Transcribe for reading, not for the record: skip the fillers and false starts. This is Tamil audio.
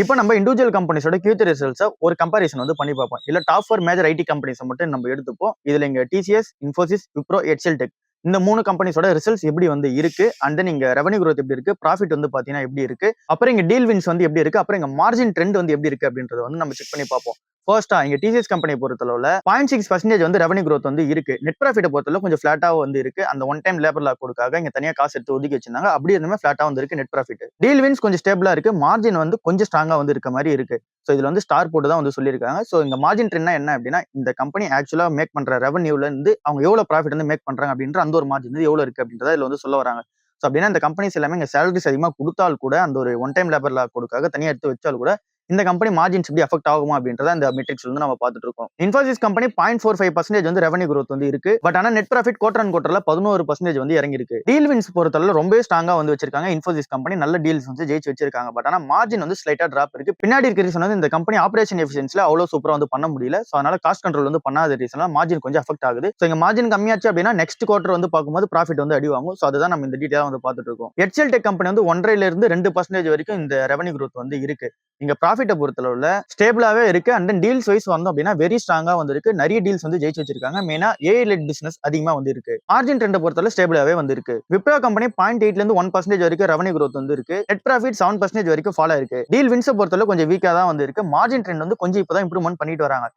இப்போ நம்ம இண்டிவிஜுவல் கம்பெனிஸோட Q3 ரிசல்ட்ஸை ஒரு கம்பேரிசன் வந்து பண்ணி பார்ப்போம். இல்ல டாப் 4 மேஜர் ஐடி கம்பெனிஸை மட்டும் நம்ம எடுத்துப்போம். இதுல இங்க TCS, Infosys, Wipro, HCL இந்த 3 கம்பெனிஸோட ரிசல்ட்ஸ் எப்படி வந்து இருக்கு, அண்ட் தென் இங்க ரெவன்யூ growth எப்படி இருக்கு, ப்ராஃபிட் வந்து பாத்தீங்கன்னா எப்படி இருக்கு, அப்புறம் இங்க டீல் வின்ஸ் வந்து எப்படி இருக்கு, அப்புறம் இங்க மார்ஜின் ட்ரெண்ட் வந்து எப்படி இருக்கு அப்படின்றத வந்து நம்ம செக் பண்ணி பார்ப்போம். ஃபர்ஸ்டா இங்க TCS கம்பெனி பொறுத்தளவுல 0.6% வந்து ரெவன்யூ growth வந்து இருக்கு. நெட் ப்ராஃபிட் பொறுத்தளவு கொஞ்சம் ஃபிளாட்டா வந்து இருக்கு. அந்த ஒன் டைம் லேபர் லாக் கொடுக்காக இங்க தனியா காசு எடுத்து ஒதுக்கி வச்சிருந்தாங்க. அப்படி இருந்துமே ஃபிளாட்டா வந்து இருக்கு நெட் ப்ராஃபிட். டீல் வின்ஸ் கொஞ்சம் ஸ்டேபிளா இருக்கு. மார்ஜின் வந்து கொஞ்சம் ஸ்ட்ராங்கா வந்து இருக்க மாதிரி இருக்கு. சோ இதுல வந்து ஸ்டார் போட்டு தான் வந்து சொல்லியிருக்காங்க. சோ இங்க மார்ஜின் ட்ரெண்ட்னா என்ன அப்படின்னா, இந்த கம்பெனி ஆக்சுவலா மேக் பண்ற ரெவன்யூல இருந்து அவங்க எவ்வளவு ப்ராஃபிட் வந்து மேக் பண்றாங்க அப்படின்ற அந்த ஒரு மார்ஜின் வந்து எவ்வளவு இருக்கு அப்படின்றத இதுல வந்து சொல்ல வராங்க. சோ அப்படின்னா இந்த கம்பெனிஸ் எல்லாமே இங்க சேலரிஸ் அதிகமா கொடுத்தால் கூட அந்த ஒரு ஒன் டைம் லேபர் லாக் கொடுக்காக தனியா எடுத்து வச்சால் கூட இந்த கம்பெனி மார்ஜின்ஸ் எப்படி அஃபெக்ட் ஆகுமா அப்படின்றத இந்த மெட்ரிக்ஸ் வந்து நம்ம பார்த்துட்டு இருக்கோம். இன்ஃபோசிஸ் கம்பெனி 0.45% வந்து ரெவன்யூ growth வந்து இருக்கு. பட் ஆனா நெட் ப்ராஃபிட் குவார்டர் அண்ட் குவார்டர்ல 11% வந்து இறங்கி இருக்கு. டீல் வின்ஸ் பொறுத்தளவு ரொம்பவே ஸ்ட்ராங்கா வந்து வச்சிருக்காங்க. இன்ஃபோசிஸ் கம்பெனி நல்ல டீல்ஸ் வந்து ஜெயிச்சு வச்சிருக்காங்க. பட் ஆனா மார்ஜின் வந்து ஸ்லைட்டா டிராப் இருக்கு. பின்னாடி இருக்க ரீசன் வந்து இந்த கம்பெனி ஆபரேஷன் எஃபிஷியன்சில அவ்வளவு சூப்பரா வந்து பண்ண முடியல. சோ அதனால காஸ்ட் கண்ட்ரோல் வந்து பண்ணாத ரீசனால மார்ஜின் கொஞ்சம் அஃபெக்ட் ஆகுது. சோ இங்க மார்ஜின் கம்மியாச்சு அப்படின்னா நெக்ஸ்ட் குவார்டர் வந்து பார்க்கும்போது ப்ராஃபிட் வந்து அடி வாங்கும். சோ அதுதான் நம்ம இந்த டீடைலா வந்து பார்த்துட்டு இருக்கோம். HCL கம்பெனி வந்து 1.5 இருந்து 2% வரைக்கும் இந்த ரெவன்யூ growth வந்து இருக்கு. இங்க ப்ராஃபிட்டை பொறுத்தளவுல ஸ்டேபிளாவே இருக்கு. அண்ட் தென் டீல்ஸ் வைஸ் வந்தோம் அப்படின்னா வெரி ஸ்ட்ராங்கா வந்து இருக்கு. நிறைய டீல்ஸ் வந்து ஜெயிச்சு வச்சிருக்காங்க. மெயினா AI லெட் பிசினஸ் அதிகமா வந்து இருக்கு. மார்ஜின் ட்ரெண்ட் பொறுத்தவரை ஸ்டேபிளாவே வந்து இருக்கு. விப்ரோ கம்பெனி 0.8 இருந்து 1% வரைக்கும் ரெவன்யூ growth வந்து இருக்கு. நெட் ப்ராஃபிட் 7% வரைக்கும் ஃபாலோ இருக்கு. டீல் வின்ஸ் பொறுத்தவரை கொஞ்சம் வீக்கா தான் வந்து இருக்கு. மார்ஜின் ட்ரெண்ட் வந்து கொஞ்சம் இப்பதான் இம்ப்ரூவ்மெண்ட் பண்ணிட்டு வராங்க.